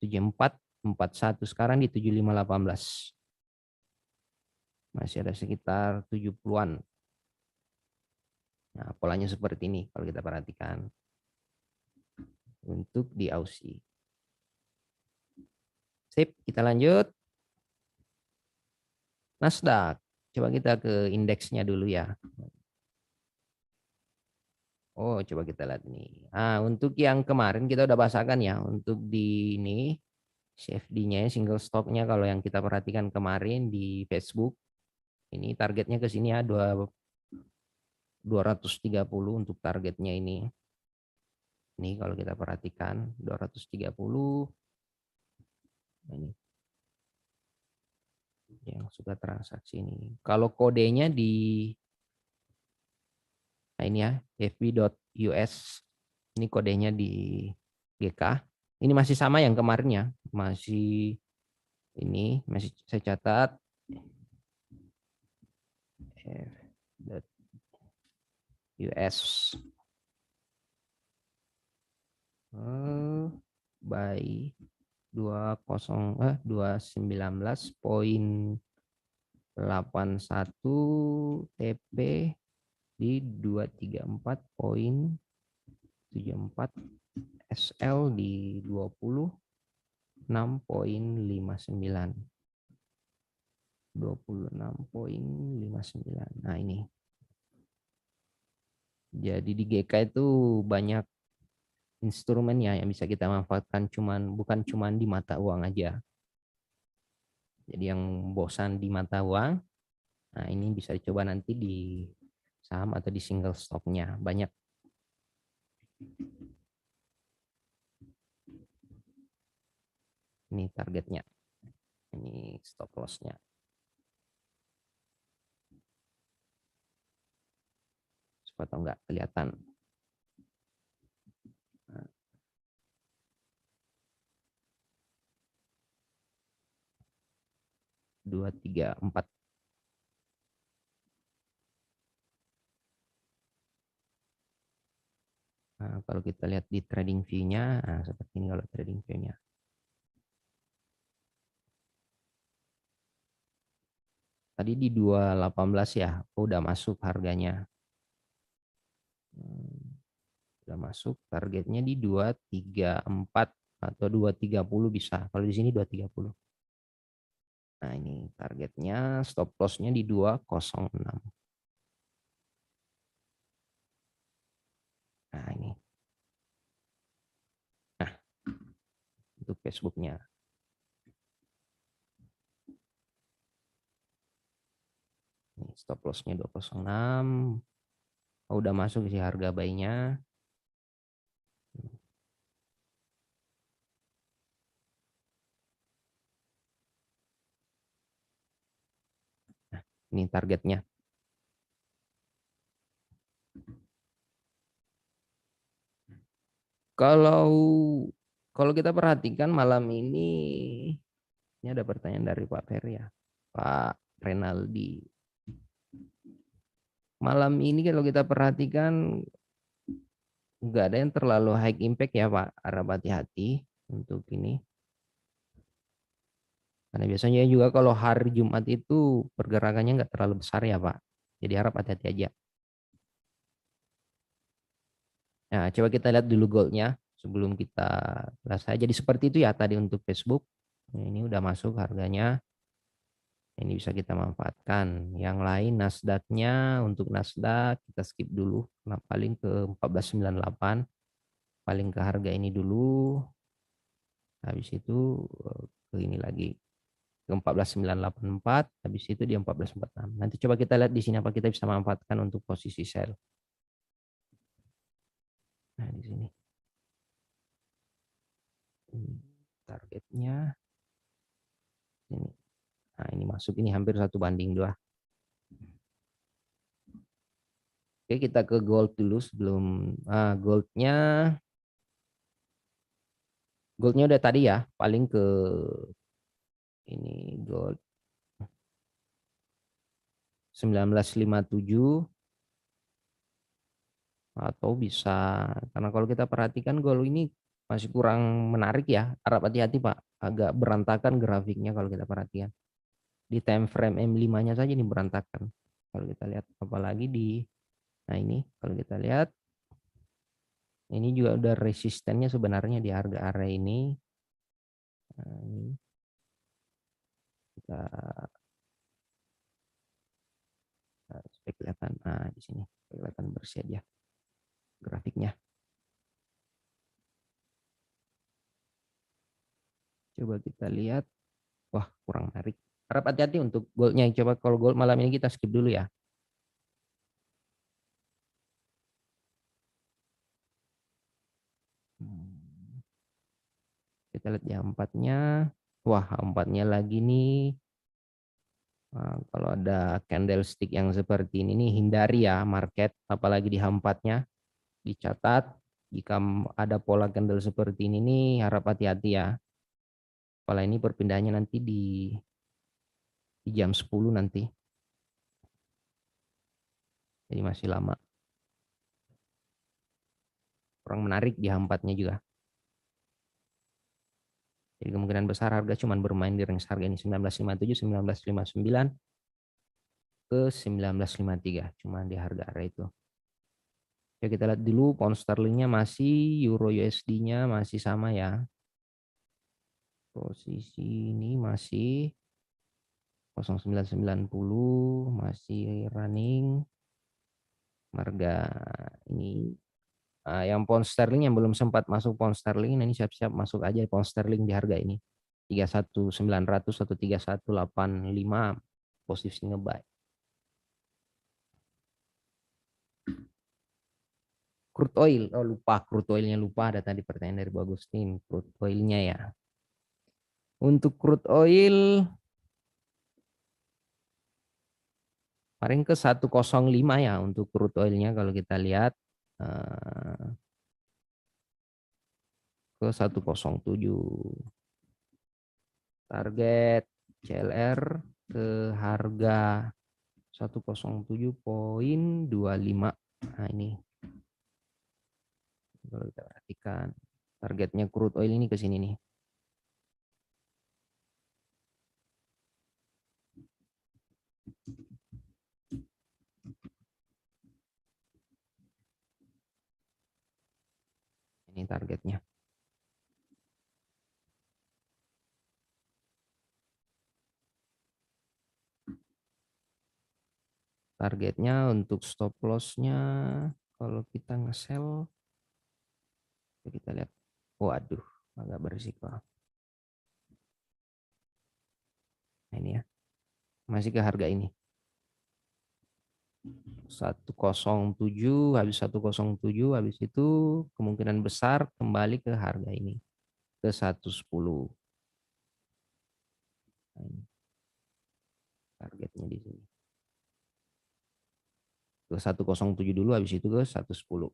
7441 sekarang di 7518. Masih ada sekitar 70-an. Nah, polanya seperti ini kalau kita perhatikan. Untuk di Aussie. Sip, kita lanjut. Nasdaq. Coba kita ke indeksnya dulu ya. Oh, coba kita lihat nih. Untuk yang kemarin kita udah bahasakan ya. Untuk di ini, CFD-nya, single stock-nya kalau yang kita perhatikan kemarin di Facebook. Ini targetnya ke sini ya, 230 untuk targetnya ini. Ini kalau kita perhatikan, 230. Ini yang sudah transaksi ini. Kalau kodenya di ini ya, fb.us. Ini kodenya di GK. Ini masih sama yang kemarin ya. Masih ini masih saya catat US by 219.81 TP di 234.74 SL di 26.59. 26.59. Nah, ini. Jadi di GK itu banyak instrumen ya yang bisa kita manfaatkan, bukan cuman di mata uang aja. Jadi yang bosan di mata uang, nah ini bisa dicoba nanti di saham atau di single stocknya. Banyak. Ini targetnya, ini stop lossnya. Supaya atau enggak kelihatan. Nah, 2, 3, 4. Nah, kalau kita lihat di trading view-nya, nah, seperti ini kalau trading view-nya. Tadi di 218 ya, udah masuk harganya. Udah masuk, targetnya di 234 atau 230 bisa. Kalau di sini 230. Nah, ini targetnya, stop loss-nya di 206. Nah, ini. Nah, untuk Facebook-nya. Ini stop loss-nya 206. Oh, udah masuk sih harga buy-nya. Nah, ini targetnya. Kalau kalau kita perhatikan malam ini ada pertanyaan dari Pak Ferry ya, Pak Renaldi. Malam ini kalau kita perhatikan nggak ada yang terlalu high impact ya Pak, harap hati-hati untuk ini. Karena biasanya juga kalau hari Jumat itu pergerakannya nggak terlalu besar ya Pak. Jadi harap hati-hati aja. Nah, coba kita lihat dulu goldnya sebelum kita selesai. Jadi seperti itu ya tadi untuk Facebook. Ini udah masuk harganya. Ini bisa kita manfaatkan. Yang lain Nasdaq-nya, untuk Nasdaq kita skip dulu. Nah, paling ke 1498. Paling ke harga ini dulu. Habis itu ke ini lagi. Ke 14.984. Habis itu di 1446. Nanti coba kita lihat di sini apa kita bisa manfaatkan untuk posisi sell. Nah, di sini. Targetnya ini. Nah, ini masuk, ini hampir 1:2. Oke, kita ke gold dulu sebelum goldnya udah tadi ya, paling ke ini gold 1957 atau bisa, karena kalau kita perhatikan gold ini masih kurang menarik ya, harap hati-hati Pak, agak berantakan grafiknya kalau kita perhatikan. Di time frame M5-nya saja ini berantakan. Kalau kita lihat apalagi nah ini kalau kita lihat ini juga udah resistennya sebenarnya di harga area ini. Nah, ini kita supaya kelihatan, nah di sini kelihatan bersih aja grafiknya. Coba kita lihat, wah kurang menarik. Harap hati-hati untuk goldnya. Coba kalau gold malam ini kita skip dulu ya. Kita lihat di empatnya. Wah, empatnya lagi nih. Nah, kalau ada candlestick yang seperti ini nih, hindari ya market, apalagi di empatnya. Dicatat, jika ada pola candle seperti ini nih, harap hati-hati ya. Pola ini perpindahannya nanti di jam 10 nanti. Jadi masih lama. Kurang menarik di empatnya juga. Jadi kemungkinan besar harga cuma bermain di range harga ini 1957, 1959 ke 1953, cuma di harga area itu. Oke, kita lihat dulu pound sterlingnya masih, euro USD-nya masih sama ya. Posisi ini masih 0990, masih running. Harga ini yang pound sterling yang belum sempat masuk pound sterling, ini siap-siap masuk aja pound sterling di harga ini 31.900 atau 3185 posisi ngebuy. Crude oil, oh lupa crude oilnya, lupa ada tadi pertanyaan dari Bu Agustin, crude oilnya ya. Untuk crude oil kemarin ke 105 ya untuk crude oilnya kalau kita lihat ke 107. Target CLR ke harga 107.25. Nah ini kalau kita perhatikan targetnya crude oil ini ke sini nih. Ini targetnya. Targetnya untuk stop loss-nya kalau kita nge-sell kita lihat. Waduh, agak berisiko. Nah, ini ya. Masih ke harga ini. 107, habis 107, habis itu kemungkinan besar kembali ke harga ini. Ke 110. Nah, ini. Targetnya di sini. Ke 107 dulu, habis itu ke 110.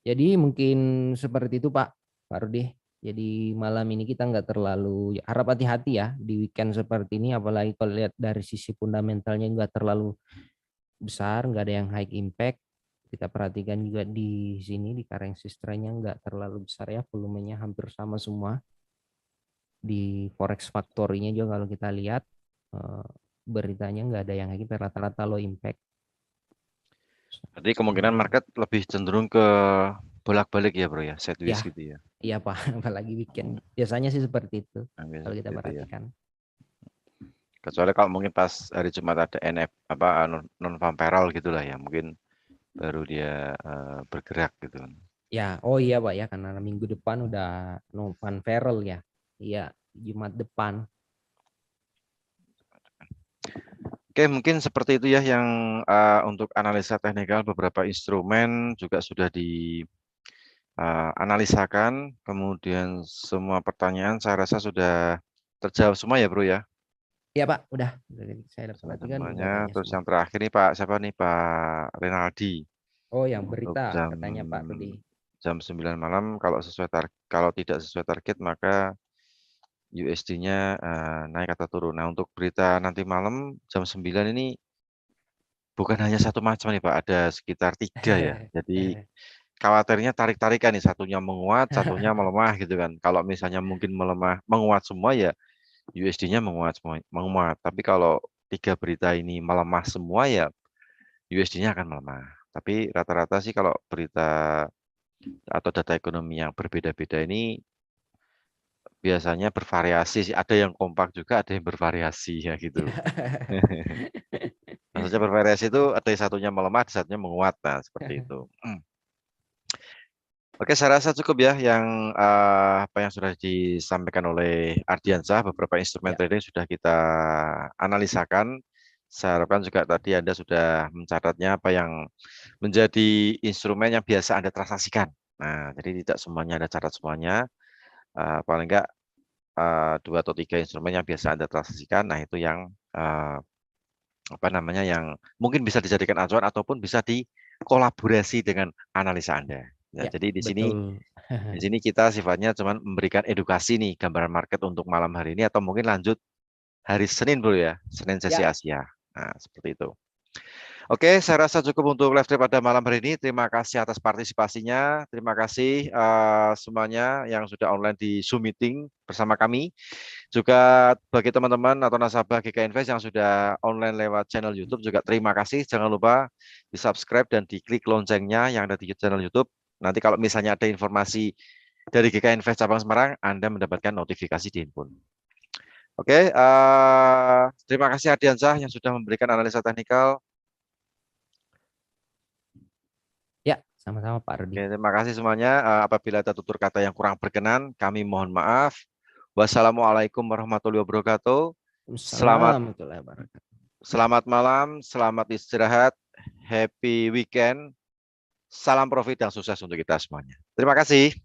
Jadi mungkin seperti itu Pak Rudi. Jadi malam ini kita nggak terlalu, harap hati-hati ya di weekend seperti ini, apalagi kalau lihat dari sisi fundamentalnya nggak terlalu besar, nggak ada yang high impact. Kita perhatikan juga di sini di currency strength-nya nggak terlalu besar ya, volumenya hampir sama semua. Di forex factory-nya juga kalau kita lihat beritanya nggak ada yang high impact, rata-rata low impact. Jadi kemungkinan market lebih cenderung ke bolak-balik ya bro ya, sideways Ya, gitu ya. iya Pak, apalagi weekend. Biasanya sih seperti itu Nah, kalau kita seperti itu ya. perhatikan. Kecuali kalau mungkin pas hari Jumat ada NF apa non farm payroll gitulah ya, mungkin baru dia bergerak gitu. Ya, oh iya Pak ya, karena minggu depan udah Novan Ferrell ya. Iya, Jumat depan. Oke, mungkin seperti itu ya yang untuk analisa teknikal beberapa instrumen juga sudah dianalisakan. Kemudian semua pertanyaan saya rasa sudah terjawab semua ya bro ya. Iya Pak, udah. Saya perhatikan udah Semuanya. banyak Terus semua. yang terakhir nih Pak, siapa nih Pak Renaldi. Oh, yang Untuk berita katanya Pak Rudi. jam 9 malam kalau kalau tidak sesuai target maka USD-nya naik atau turun. Nah, untuk berita nanti malam jam 9 ini bukan hanya satu macam nih Pak, ada sekitar 3 ya. Jadi khawatirnya tarik-tarikan nih, satunya menguat, satunya melemah gitu kan. Kalau misalnya mungkin menguat semua ya USD-nya menguat semua, menguat. Tapi kalau 3 berita ini melemah semua ya USD-nya akan melemah. Tapi rata-rata sih kalau berita atau data ekonomi yang berbeda-beda ini biasanya bervariasi sih. Ada yang kompak juga, ada yang bervariasi ya gitu. Maksudnya bervariasi itu ada yang satunya melemah, ada satunya menguat. Nah, seperti itu. Oke, saya rasa cukup ya yang apa yang sudah disampaikan oleh Ardiansah. Beberapa instrumen Ya, trading sudah kita analisakan. Saya harapkan juga tadi Anda sudah mencatatnya apa yang menjadi instrumen yang biasa Anda transaksikan. Nah, jadi tidak semuanya Anda catat semuanya. Paling enggak 2 atau 3 instrumen yang biasa Anda transaksikan. Nah, itu yang apa namanya yang mungkin bisa dijadikan acuan ataupun bisa dikolaborasi dengan analisa Anda. Ya, ya, jadi betul. di sini kita sifatnya cuman memberikan edukasi nih gambaran market untuk malam hari ini atau mungkin lanjut hari Senin dulu ya, Senin sesi Ya, Asia. Nah, seperti itu. Oke, saya rasa cukup untuk live trade pada malam hari ini. Terima kasih atas partisipasinya. Terima kasih semuanya yang sudah online di Zoom meeting bersama kami. Juga bagi teman-teman atau nasabah GK Invest yang sudah online lewat channel YouTube juga terima kasih. Jangan lupa di-subscribe dan diklik loncengnya yang ada di channel YouTube. Nanti kalau misalnya ada informasi dari GK Invest Cabang Semarang, Anda mendapatkan notifikasi di handphone. Oke, terima kasih Ardiansyah yang sudah memberikan analisa teknikal. Ya, sama-sama Pak Rudi. Oke, terima kasih semuanya. Apabila ada tutur kata yang kurang berkenan, kami mohon maaf. Wassalamualaikum warahmatullahi wabarakatuh. Selamat Assalamualaikum warahmatullahi wabarakatuh. selamat malam, selamat istirahat, happy weekend. Salam profit dan sukses untuk kita semuanya. Terima kasih.